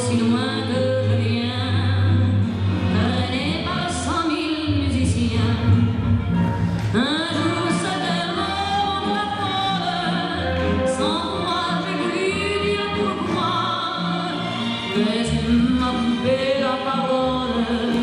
aussi loin que je viens, traîné par 100 000 musiciens. Un jour c'était mort de la folle, sans moi j'ai voulu dire pourquoi, mais il m'a coupé la parole.